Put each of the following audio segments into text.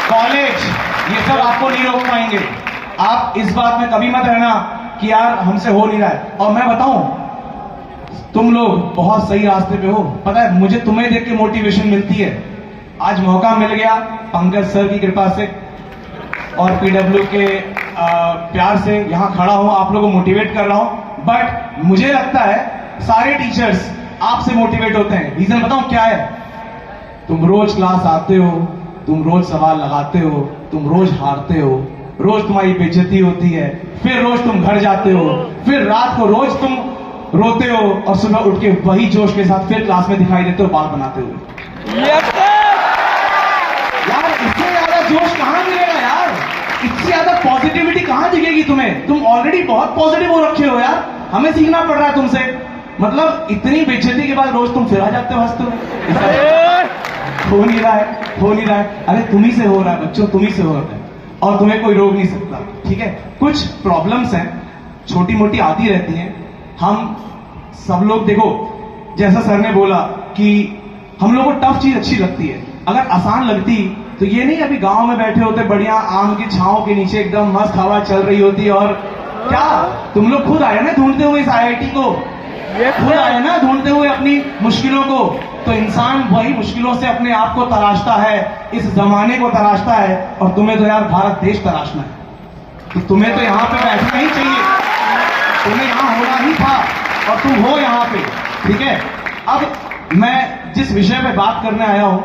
College, ये सब आपको नहीं रोक पाएंगे। आप इस बात में कभी मत रहना कि यार हमसे हो नहीं रहा है। और मैं बताऊं, तुम लोग बहुत सही रास्ते पे हो। पता है, मुझे तुम्हें देख के मोटिवेशन मिलती है। आज मौका मिल गया पंकज सर की कृपा से और पीडब्ल्यू के प्यार से यहां खड़ा हूं, आप लोगों को मोटिवेट कर रहा हूं। बट मुझे लगता है सारे टीचर्स आपसे मोटिवेट होते हैं। रीजन बताऊं क्या है? तुम रोज क्लास आते हो, तुम रोज सवाल लगाते हो, तुम रोज हारते हो, रोज तुम्हारी बेइज्जती होती है, फिर रोज तुम घर जाते हो, फिर रात को रोज तुम रोते हो और सुबह उठ के वही जोश के साथ फिर क्लास में दिखाई देते हो बाल बनाते हुए। यार इससे ज्यादा जोश कहां मिलेगा यार? इससे ज्यादा पॉजिटिविटी कहां दिखेगी तुम्हें? तुम ऑलरेडी बहुत पॉजिटिव हो रखे हो यार। हमें सीखना पड़ रहा है तुमसे। मतलब इतनी बेइज्जती के बाद रोज तुम फिर आ जाते हो हंसते हो नहीं रहा है, हो नहीं रहा है। अरे तुम्ही से हो रहा है बच्चों, तुम्ही से हो रहा है और तुम्हें कोई रोक नहीं सकता। ठीक है, कुछ प्रॉब्लम्स हैं, छोटी मोटी आती रहती हैं। हम सब लोग देखो, जैसा सर ने बोला कि हम लोगों को टफ चीज अच्छी लगती है। अगर आसान लगती तो ये नहीं अभी गांव में बैठे होते बढ़िया आम की छांव के नीचे, एकदम मस्त हवा चल रही होती। और क्या तुम लोग खुद आए ना ढूंढते हुए इस आईआईटी को, खुद आए ना ढूंढते हुए अपनी मुश्किलों को। तो इंसान वही मुश्किलों से अपने आप को तराशता है, इस जमाने को तराशता है। और तुम्हें तो यार भारत देश तराशना है, तो तुम्हें तो यहाँ पे बैठना ही चाहिए, तुम्हें यहाँ होना ही था और तुम हो यहाँ पे। ठीक है, अब मैं जिस विषय पे बात करने आया हूं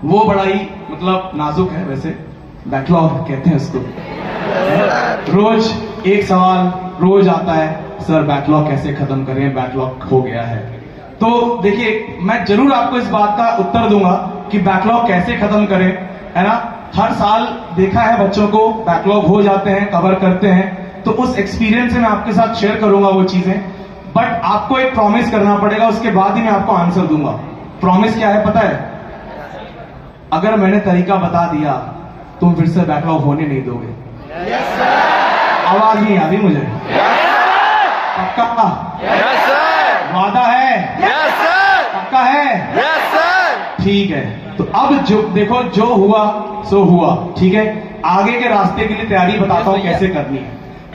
वो बड़ा ही मतलब नाजुक है। वैसे बैकलॉग कहते हैं उसको। रोज एक सवाल रोज आता है, सर बैकलॉग कैसे खत्म करें, बैकलॉग हो गया है। तो देखिए, मैं जरूर आपको इस बात का उत्तर दूंगा कि बैकलॉग कैसे खत्म करें, है ना। हर साल देखा है बच्चों को बैकलॉग हो जाते हैं, कवर करते हैं। तो उस एक्सपीरियंस से मैं आपके साथ शेयर करूंगा वो चीजें। बट आपको एक प्रॉमिस करना पड़ेगा, उसके बाद ही मैं आपको आंसर दूंगा। प्रॉमिस क्या है पता है? अगर मैंने तरीका बता दिया तुम फिर से बैकलॉग होने नहीं दोगे। yes, आवाज नहीं आ रही मुझे। पक्का? वादा है? पक्का है? ठीक है, तो अब जो देखो, जो हुआ सो हुआ। ठीक है, आगे के रास्ते के लिए तैयारी बताता हूं कैसे करनी है।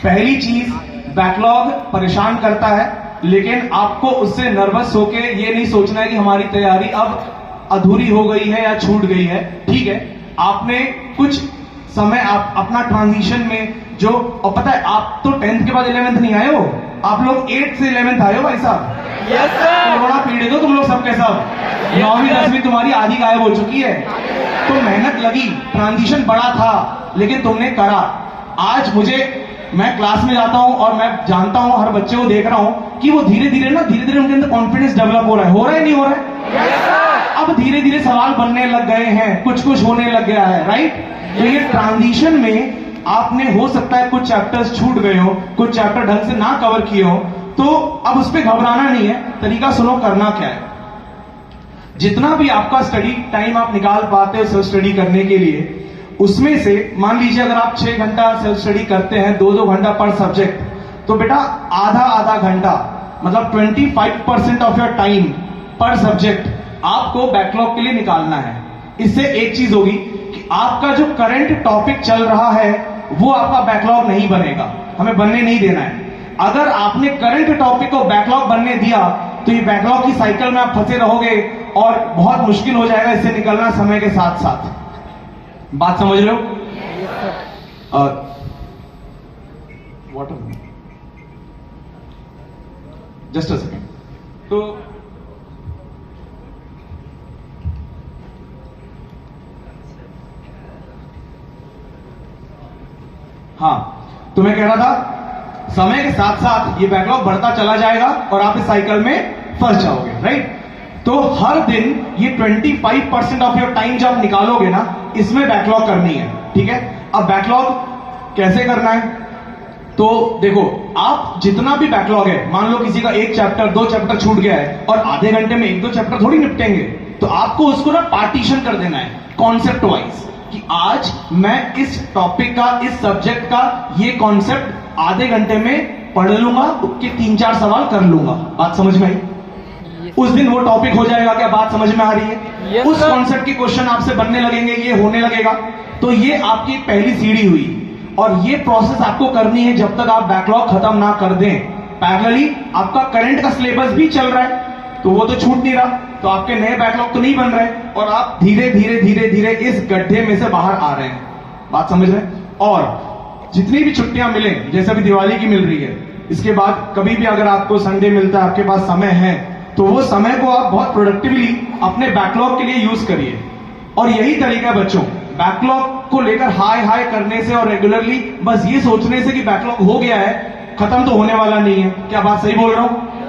पहली चीज, बैकलॉग परेशान करता है, लेकिन आपको उससे नर्वस होके ये नहीं सोचना है कि हमारी तैयारी अब अधूरी हो गई है या छूट गई है। ठीक है, आपने कुछ समय आप अपना ट्रांजिशन में जो, और पता है आप तो 10th के बाद 11th नहीं आए हो, आप लोग 8th से 11th आए हो भाई साहब। yes, कोरोना पीड़ित हो तुम लोग सबके सब। 9वीं 10वीं तुम्हारी आधी गायब हो चुकी है। तो मेहनत लगी, ट्रांजिशन बड़ा था, लेकिन तुमने करा। आज मैं क्लास में जाता हूं और मैं जानता हूं, हर बच्चे को देख रहा हूं कि वो धीरे धीरे उनके अंदर कॉन्फिडेंस डेवलप हो रहा है नहीं हो रहा है? yes, अब धीरे धीरे सवाल बनने लग गए हैं, कुछ होने लग गया है। राइट? तो ये ट्रांजिशन में आपने हो सकता है कुछ चैप्टर्स छूट गए हो, कुछ चैप्टर ढंग से ना कवर किए हो, तो अब उस पर घबराना नहीं है। तरीका सुनो, करना क्या है। जितना भी आपका स्टडी टाइम आप निकाल पाते हो सेल्फ स्टडी करने के लिए, उसमें से मान लीजिए अगर आप 6 घंटा सेल्फ स्टडी करते हैं, 2-2 घंटा पर सब्जेक्ट, तो बेटा आधा घंटा मतलब 25% ऑफ योर टाइम पर सब्जेक्ट आपको बैकलॉग के लिए निकालना है। इससे एक चीज होगी कि आपका जो करंट टॉपिक चल रहा है वो आपका बैकलॉग नहीं बनेगा, हमें बनने नहीं देना है। अगर आपने करंट टॉपिक को बैकलॉग बनने दिया तो ये बैकलॉग की साइकिल में आप फंसे रहोगे और बहुत मुश्किल हो जाएगा इससे निकलना समय के साथ साथ। बात समझ रहे हो? Water, just a second. तो हाँ, तो मैं कह रहा था समय के साथ साथ ये बैकलॉग बढ़ता चला जाएगा और आप इस साइकिल में फंस जाओगे। राइट? तो हर दिन ये 25% ऑफ योर टाइम जब निकालोगे ना, इसमें बैकलॉग करनी है। ठीक है, अब बैकलॉग कैसे करना है? तो देखो, आप जितना भी बैकलॉग है, मान लो किसी का 1 चैप्टर 2 चैप्टर छूट गया है और आधे घंटे में 1-2 चैप्टर थोड़ी निपटेंगे, तो आपको उसको ना पार्टीशन कर देना है कॉन्सेप्ट वाइज कि आज मैं इस टॉपिक का, इस सब्जेक्ट का ये कॉन्सेप्ट आधे घंटे में पढ़ लूंगा, उसके 3-4 सवाल कर लूंगा। बात समझ में आई? उस दिन वो टॉपिक हो जाएगा। क्या बात समझ में आ रही है? उस कॉन्सेप्ट के क्वेश्चन आपसे बनने लगेंगे, ये होने लगेगा। तो ये आपकी एक पहली सीढ़ी हुई, और ये प्रोसेस आपको करनी है जब तक आप बैकलॉग खत्म ना कर दें। पैरेलली आपका करंट का सिलेबस भी चल रहा है, तो वो तो छूट नहीं रहा, तो आपके नए बैकलॉग तो नहीं बन रहे, और आप धीरे धीरे धीरे धीरे इस गड्ढे में से बाहर आ रहे हैं। बात समझ रहे हैं? और जितनी भी छुट्टियां मिले, जैसे अभी दिवाली की मिल रही है, इसके बाद कभी भी अगर आपको संडे मिलता है, आपके पास समय है, तो वो समय को आप बहुत प्रोडक्टिवली अपने बैकलॉग के लिए यूज करिए। और यही तरीका है बच्चों, बैकलॉग को लेकर हाय हाय करने से और रेगुलरली बस ये सोचने से कि बैकलॉग हो गया है, खत्म तो होने वाला नहीं है। क्या बात सही बोल रहा हूं?